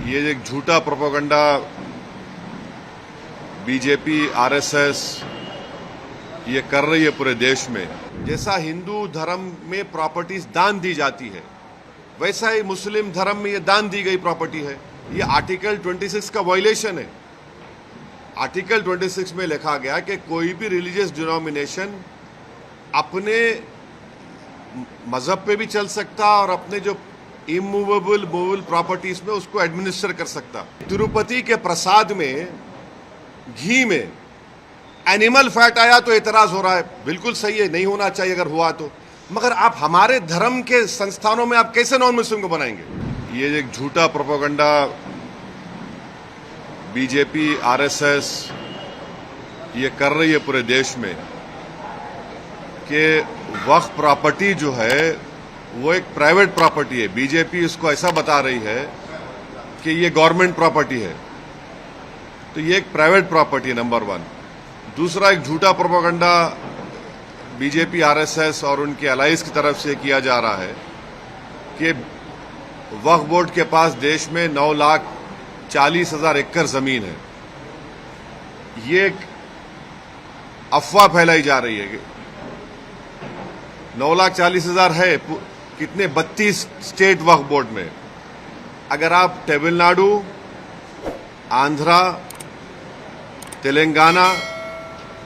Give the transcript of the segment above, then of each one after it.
ये एक झूठा प्रोपेगेंडा बीजेपी आरएसएस ये कर रही है पूरे देश में। जैसा हिंदू धर्म में प्रॉपर्टीज दान दी जाती है, वैसा ही मुस्लिम धर्म में ये दान दी गई प्रॉपर्टी है। ये आर्टिकल 26 का वायलेशन है। आर्टिकल 26 में लिखा गया कि कोई भी रिलीजियस डिनोमिनेशन अपने मजहब पे भी चल सकता और अपने जो इमूवेबल मूवेबल प्रॉपर्टीज में उसको एडमिनिस्टर कर सकता। तिरुपति के प्रसाद में घी में एनिमल फैट आया तो एतराज हो रहा है, बिल्कुल सही है, नहीं होना चाहिए अगर हुआ तो। मगर आप हमारे धर्म के संस्थानों में आप कैसे नॉन मुस्लिम को बनाएंगे? ये एक झूठा प्रोपेगेंडा बीजेपी आरएसएस ये कर रही है पूरे देश में कि वक्फ प्रॉपर्टी जो है वो एक प्राइवेट प्रॉपर्टी है। बीजेपी इसको ऐसा बता रही है कि ये गवर्नमेंट प्रॉपर्टी है, तो ये एक प्राइवेट प्रॉपर्टी है, नंबर वन। दूसरा, एक झूठा प्रोपेगेंडा बीजेपी आरएसएस और उनके अलाइज की तरफ से किया जा रहा है कि वक्फ बोर्ड के पास देश में 9,40,000 एकड़ जमीन है। ये एक अफवाह फैलाई जा रही है कि 9,40,000 है, कितने 32 स्टेट वक्फ बोर्ड में। अगर आप तमिलनाडु, आंध्रा, तेलंगाना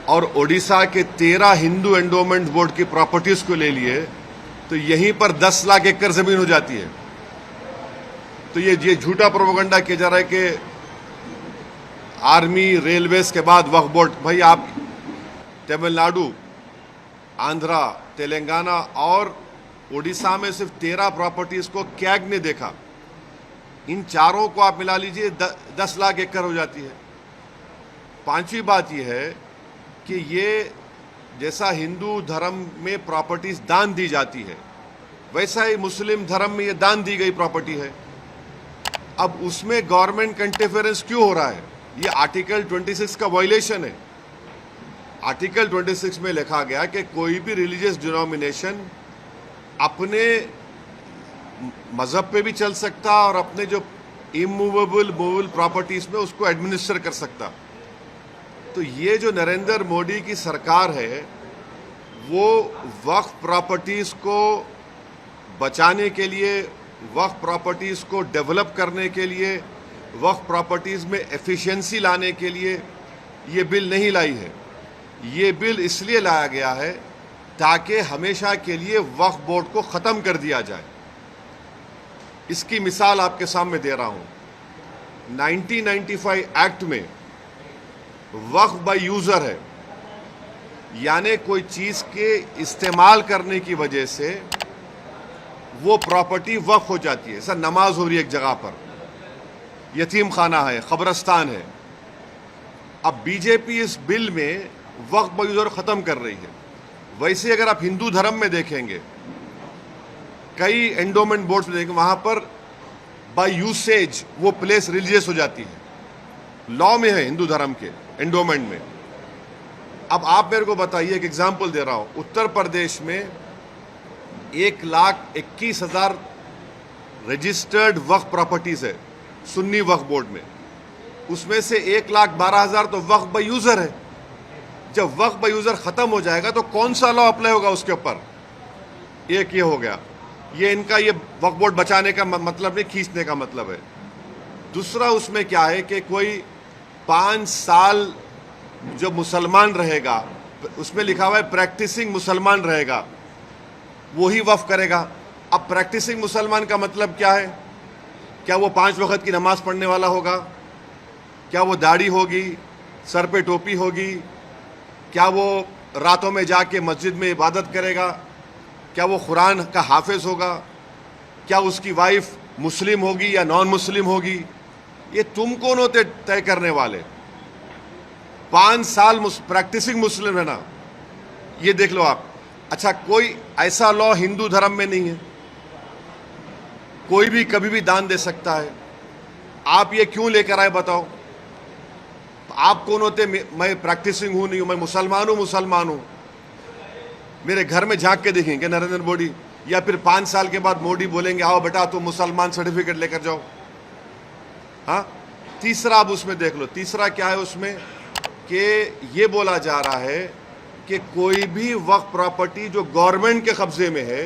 और ओडिशा के 13 हिंदू एंडोमेंट बोर्ड की प्रॉपर्टीज को ले लिए तो यहीं पर 10 लाख एकड़ जमीन हो जाती है। तो ये झूठा प्रोपेगेंडा किया जा रहा है कि आर्मी, रेलवेज के बाद वक्फ बोर्ड। भाई, आप तमिलनाडु, आंध्रा, तेलंगाना और ओडिशा में सिर्फ 13 प्रॉपर्टीज को कैग ने देखा। इन चारों को आप मिला लीजिए, 10 लाख एकड़ हो जाती है। पांचवी बात यह है कि ये जैसा हिंदू धर्म में प्रॉपर्टीज दान दी जाती है, वैसा ही मुस्लिम धर्म में ये दान दी गई प्रॉपर्टी है। अब उसमें गवर्नमेंट का इंटरफेरेंस क्यों हो रहा है? ये आर्टिकल 26 का वायलेशन है। आर्टिकल 26 में लिखा गया कि कोई भी रिलीजियस डिनोमिनेशन अपने मजहब पे भी चल सकता और अपने जो इमूवेबल मूवेबल प्रॉपर्टीज में उसको एडमिनिस्टर कर सकता। तो ये जो नरेंद्र मोदी की सरकार है वो वक्फ प्रॉपर्टीज को बचाने के लिए, वक्फ प्रॉपर्टीज को डेवलप करने के लिए, वक्फ प्रॉपर्टीज में एफिशिएंसी लाने के लिए ये बिल नहीं लाई है। ये बिल इसलिए लाया गया है ताकि हमेशा के लिए वक्फ बोर्ड को ख़त्म कर दिया जाए। इसकी मिसाल आपके सामने दे रहा हूं। 1995 एक्ट में वक्फ बाय यूज़र है, यानी कोई चीज़ के इस्तेमाल करने की वजह से वो प्रॉपर्टी वक्फ हो जाती है। सर, नमाज हो रही है एक जगह पर, यतीम खाना है, कब्रस्तान है। अब बीजेपी इस बिल में वक्फ बाय यूज़र ख़त्म कर रही है। वैसे अगर आप हिंदू धर्म में देखेंगे, कई एंडोमेंट बोर्ड्स में देखेंगे, वहाँ पर बाय यूसेज वो प्लेस रिलीजियस हो जाती है। लॉ में है हिंदू धर्म के एंडोमेंट में। अब आप मेरे को बताइए, एक एग्जाम्पल दे रहा हूँ। उत्तर प्रदेश में 1,21,000 रजिस्टर्ड वक्फ प्रॉपर्टीज है सुन्नी वक्फ बोर्ड में। उसमें से 1,12,000 तो वक्फ बाय यूज़र है। जब वक्फ बाय यूज़र ख़त्म हो जाएगा तो कौन सा लॉ अप्लाई होगा उसके ऊपर? एक ये हो गया। ये इनका ये वक्फ बोर्ड बचाने का मतलब नहीं, खींचने का मतलब है। दूसरा, उसमें क्या है कि कोई 5 साल जो मुसलमान रहेगा, उसमें लिखा हुआ है प्रैक्टिसिंग मुसलमान रहेगा, वही वक्फ करेगा। अब प्रैक्टिसिंग मुसलमान का मतलब क्या है? क्या वो 5 वक्त की नमाज पढ़ने वाला होगा? क्या वो दाढ़ी होगी, सर पे टोपी होगी? क्या वो रातों में जाके मस्जिद में इबादत करेगा? क्या वो कुरान का हाफिज होगा? क्या उसकी वाइफ मुस्लिम होगी या नॉन मुस्लिम होगी? ये तुम कौन होते तय करने वाले? 5 साल प्रैक्टिसिंग मुस्लिम है ना, ये देख लो आप। अच्छा, कोई ऐसा लॉ हिंदू धर्म में नहीं है, कोई भी कभी भी दान दे सकता है। आप ये क्यों लेकर आए बताओ? आप कौन होते? मैं प्रैक्टिसिंग हूं, नहीं हूं, मैं मुसलमान हूं। मेरे घर में झांक के देखेंगे नरेंद्र मोदी, या फिर 5 साल के बाद मोदी बोलेंगे आओ बेटा तुम मुसलमान सर्टिफिकेट लेकर जाओ? हाँ, तीसरा आप उसमें देख लो, तीसरा क्या है उसमें कि ये बोला जा रहा है कि कोई भी वक्फ प्रॉपर्टी जो गवर्नमेंट के कब्जे में है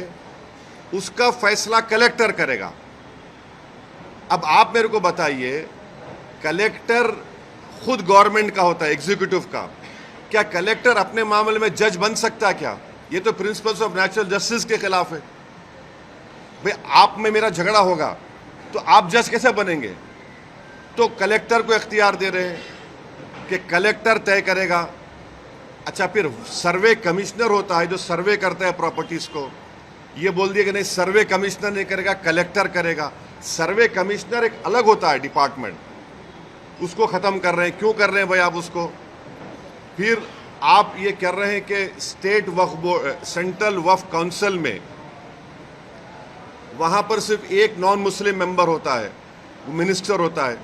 उसका फैसला कलेक्टर करेगा। अब आप मेरे को बताइए, कलेक्टर खुद गवर्नमेंट का होता है, एग्जीक्यूटिव का, क्या कलेक्टर अपने मामले में जज बन सकता है क्या? ये तो प्रिंसिपल्स ऑफ नेचुरल जस्टिस के खिलाफ है। भाई आप में मेरा झगड़ा होगा तो आप जज कैसे बनेंगे? तो कलेक्टर को इख्तियार दे रहे हैं कि कलेक्टर तय करेगा। अच्छा, फिर सर्वे कमिश्नर होता है जो सर्वे करता है प्रॉपर्टीज को, ये बोल दिया कि नहीं सर्वे कमिश्नर नहीं करेगा, कलेक्टर करेगा। सर्वे कमिश्नर एक अलग होता है डिपार्टमेंट, उसको खत्म कर रहे हैं। क्यों कर रहे हैं भाई आप उसको? फिर आप ये कर रहे हैं कि स्टेट वक्फ बोर्ड, सेंट्रल वक्फ काउंसिल में वहां पर सिर्फ एक नॉन मुस्लिम मेंबर होता है, वो मिनिस्टर होता है,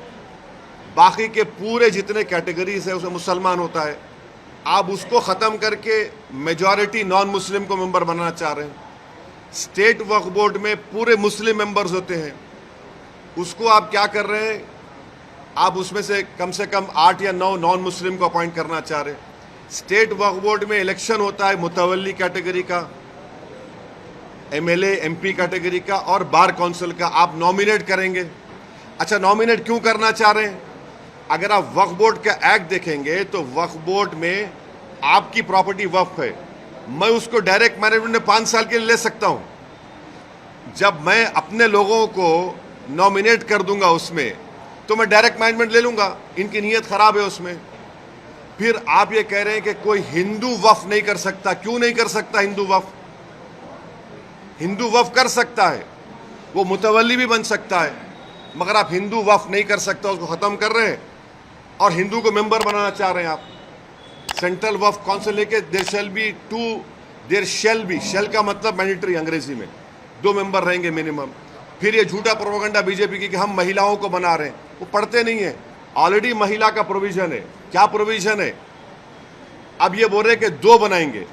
बाकी के पूरे जितने कैटेगरीज है उसमें मुसलमान होता है। आप उसको ख़त्म करके मेजॉरिटी नॉन मुस्लिम को मेंबर बनाना चाह रहे हैं। स्टेट वक्फ बोर्ड में पूरे मुस्लिम मेंबर्स होते हैं, उसको आप क्या कर रहे हैं? आप उसमें से कम 8 या 9 नॉन मुस्लिम को अपॉइंट करना चाह रहे हैं। स्टेट वक्फ बोर्ड में इलेक्शन होता है मुतवल्ली कैटेगरी का, एमएलए एमपी कैटेगरी का और बार काउंसिल का, आप नॉमिनेट करेंगे। अच्छा, नॉमिनेट क्यों करना चाह रहे हैं? अगर आप वक्फ बोर्ड का एक्ट देखेंगे तो वक्फ बोर्ड में आपकी प्रॉपर्टी वक्फ है, मैं उसको डायरेक्ट मैनेजमेंट में 5 साल के लिए ले सकता हूं। जब मैं अपने लोगों को नॉमिनेट कर दूंगा उसमें तो मैं डायरेक्ट मैनेजमेंट ले लूंगा, इनकी नीयत खराब है उसमें। फिर आप ये कह रहे हैं कि कोई हिंदू वक्फ नहीं कर सकता। क्यों नहीं कर सकता हिंदू वक्फ? हिंदू वक्फ कर सकता है, वो मुतवल्ली भी बन सकता है, मगर आप हिंदू वक्फ नहीं कर सकता, उसको ख़त्म कर रहे हैं और हिंदू को मेंबर बनाना चाह रहे हैं आप। सेंट्रल वक्फ काउंसिल लेके देयर शेल बी, शेल का मतलब मैंडेटरी अंग्रेजी में, 2 मेंबर रहेंगे मिनिमम। फिर ये झूठा प्रोपेगेंडा बीजेपी की कि हम महिलाओं को बना रहे हैं, वो पढ़ते नहीं है। ऑलरेडी महिला का प्रोविजन है। क्या प्रोविजन है? अब ये बोल रहे कि 2 बनाएंगे।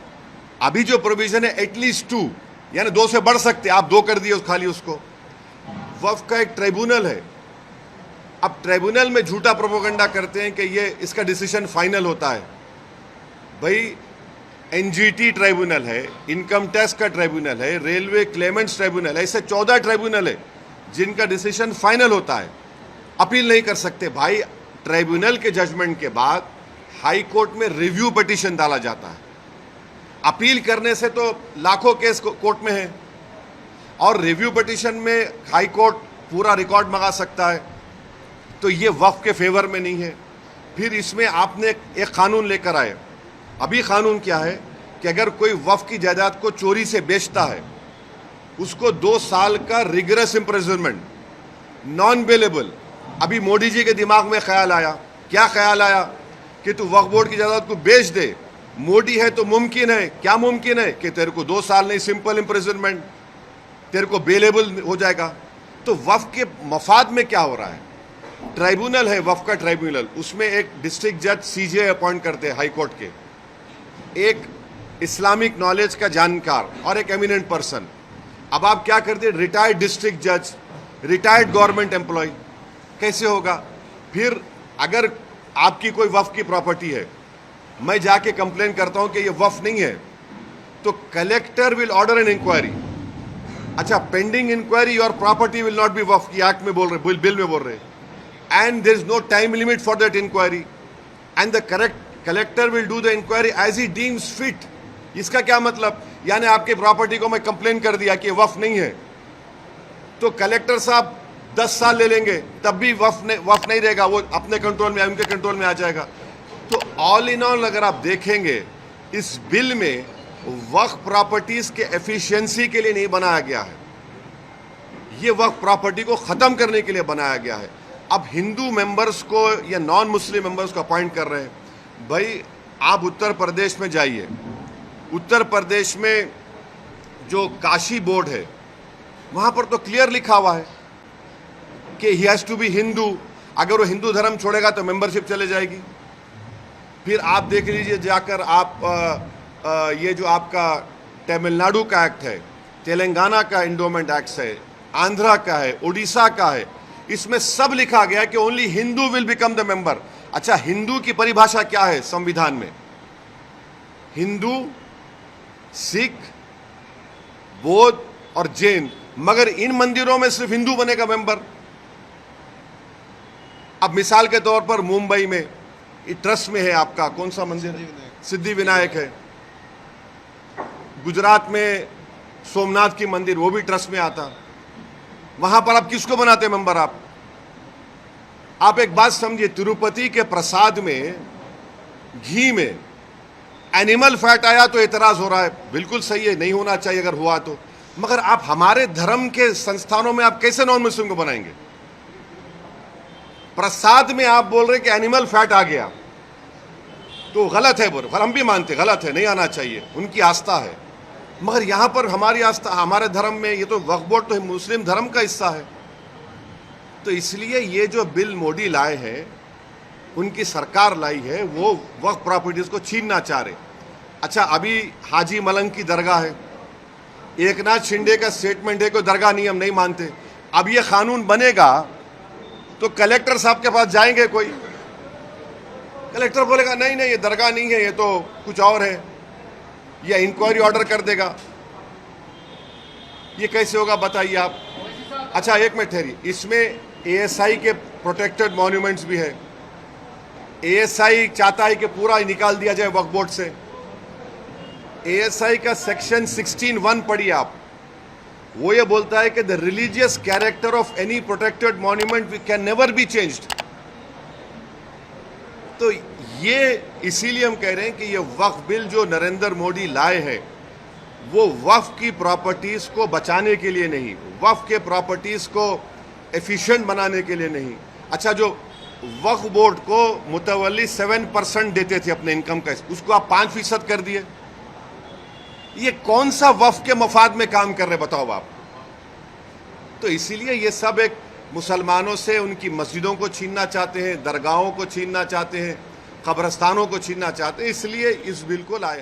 अभी जो प्रोविजन है एटलीस्ट 2, यानी 2 से बढ़ सकते, आप 2 कर दिए खाली उसको। वक्फ का एक ट्राइब्यूनल है, अब ट्राइब्यूनल में झूठा प्रोपेगेंडा करते हैं कि ये इसका डिसीजन फाइनल होता है। भाई एनजीटी ट्राइब्यूनल है, इनकम टैक्स का ट्राइब्यूनल है, रेलवे क्लेमेंट्स ट्राइब्यूनल है, ऐसे 14 ट्राइब्यूनल है जिनका डिसीजन फाइनल होता है, अपील नहीं कर सकते। भाई ट्राइब्यूनल के जजमेंट के बाद हाई कोर्ट में रिव्यू पिटीशन डाला जाता है। अपील करने से तो लाखों केस कोर्ट में है और रिव्यू पिटीशन में हाई कोर्ट पूरा रिकॉर्ड मंगा सकता है, तो ये वक्फ के फेवर में नहीं है। फिर इसमें आपने एक कानून लेकर आए। अभी कानून क्या है कि अगर कोई वक्फ की जायदाद को चोरी से बेचता है उसको 2 साल का रिगरस इम्प्रिजनमेंट, नॉन बेलेबल। अभी मोदी जी के दिमाग में ख्याल आया, क्या ख्याल आया कि तू वक्फ बोर्ड की जायदाद को बेच दे। मोदी है तो मुमकिन है, क्या मुमकिन है कि तेरे को 2 साल नहीं, सिंपल इम्प्रिजनमेंट, तेरे को बेलेबल हो जाएगा। तो वक्फ के मफाद में क्या हो रहा है? ट्राइब्यूनल है वक्फ का ट्राइब्यूनल, उसमें एक डिस्ट्रिक्ट जज सीजे अपॉइंट करते हैं हाई कोर्ट के, एक इस्लामिक नॉलेज का जानकार और एक एमिनेंट पर्सन। अब आप क्या करते हैं? रिटायर्ड डिस्ट्रिक्ट जज, रिटायर्ड गवर्नमेंट एम्प्लॉय, कैसे होगा? फिर अगर आपकी कोई वक्फ की प्रॉपर्टी है, मैं जाके कंप्लेन करता हूं कि ये वक्फ नहीं है, तो collector will order an inquiry. अच्छा, pending inquiry your property will not be वक्फ की एक्ट में बोल रहे, बिल में बोल रहे, and there is no time limit for that inquiry and the collector will do the inquiry as he deems fit. इसका क्या मतलब? यानी आपके प्रॉपर्टी को मैं कंप्लेन कर दिया कि वक्फ नहीं है, तो कलेक्टर साहब 10 साल ले लेंगे, तब भी वक्फ नहीं रहेगा, वो अपने कंट्रोल में, उनके कंट्रोल में आ जाएगा। तो ऑल इन ऑल अगर आप देखेंगे इस बिल में वक्फ प्रॉपर्टीज के एफिशिएंसी के लिए नहीं बनाया गया है, ये वक्फ प्रॉपर्टी को खत्म करने के लिए बनाया गया है। अब हिंदू मेंबर्स को या नॉन मुस्लिम मेंबर्स को अपॉइंट कर रहे हैं। भाई आप उत्तर प्रदेश में जाइए, उत्तर प्रदेश में जो काशी बोर्ड है वहां पर तो क्लियर लिखा हुआ है कि he has to be Hindu. अगर वो हिंदू धर्म छोड़ेगा तो मेंबरशिप चले जाएगी। फिर आप देख लीजिए जाकर, आप ये जो आपका तमिलनाडु का एक्ट है, तेलंगाना का इंडोमेंट एक्ट है, आंध्रा का है, उड़ीसा का है, इसमें सब लिखा गया कि only Hindu will become the member. अच्छा, हिंदू की परिभाषा क्या है संविधान में? हिंदू, सिख, बौद्ध और जैन, मगर इन मंदिरों में सिर्फ हिंदू बनेगा मेंबर। अब मिसाल के तौर पर मुंबई में ट्रस्ट में है आपका कौन सा मंदिर है? सिद्धि विनायक है। गुजरात में सोमनाथ की मंदिर, वो भी ट्रस्ट में आता। वहां पर आप किसको बनाते मेंबर? आप एक बात समझिए, तिरुपति के प्रसाद में घी में एनिमल फैट आया तो एतराज हो रहा है, बिल्कुल सही है, नहीं होना चाहिए अगर हुआ तो, मगर आप हमारे धर्म के संस्थानों में आप कैसे नॉन मुस्लिम को बनाएंगे? प्रसाद में आप बोल रहे कि एनिमल फैट आ गया तो गलत है, बोल हम भी मानते गलत है, नहीं आना चाहिए, उनकी आस्था है, मगर यहां पर हमारी आस्था, हमारे धर्म में ये तो वक्फ बोर्ड तो मुस्लिम धर्म का हिस्सा है। तो इसलिए ये जो बिल मोदी लाए हैं, उनकी सरकार लाई है, वो वक्फ प्रॉपर्टीज को छीनना चाह रहे। अच्छा, अभी हाजी मलंग की दरगाह है, एकनाथ शिंदे का स्टेटमेंट है कि दरगाह नियम नहीं मानते। अब ये कानून बनेगा तो कलेक्टर साहब के पास जाएंगे, कोई कलेक्टर बोलेगा नहीं नहीं ये दरगाह नहीं है, ये तो कुछ और है, या इंक्वायरी ऑर्डर कर देगा। ये कैसे होगा बताइए आप? अच्छा, एक मिनट ठहरिए, इसमें एएसआई के प्रोटेक्टेड मॉन्यूमेंट्स भी है। एएसआई चाहता है कि पूरा निकाल दिया जाए वक्फ बोर्ड से। एएसआई का सेक्शन 16(1) पढ़िए आप, वो ये बोलता है कि the religious character of any protected monument can never be changed. तो ये इसीलिए हम कह रहे हैं कि ये वक्फ बिल जो नरेंद्र मोदी लाए हैं, वो वक्फ की प्रॉपर्टीज को बचाने के लिए नहीं, वक्फ के प्रॉपर्टीज को एफिशिएंट बनाने के लिए नहीं। अच्छा, जो वक्फ बोर्ड को मुतवल्ली 7% देते थे अपने इनकम का, उसको आप 5% कर दिए। ये कौन सा वक्फ के मफाद में काम कर रहे बताओ आप? तो इसीलिए ये सब एक मुसलमानों से उनकी मस्जिदों को छीनना चाहते हैं, दरगाहों को छीनना चाहते हैं, कब्रस्तानों को छीनना चाहते हैं, इसलिए इस बिल को लाए हैं।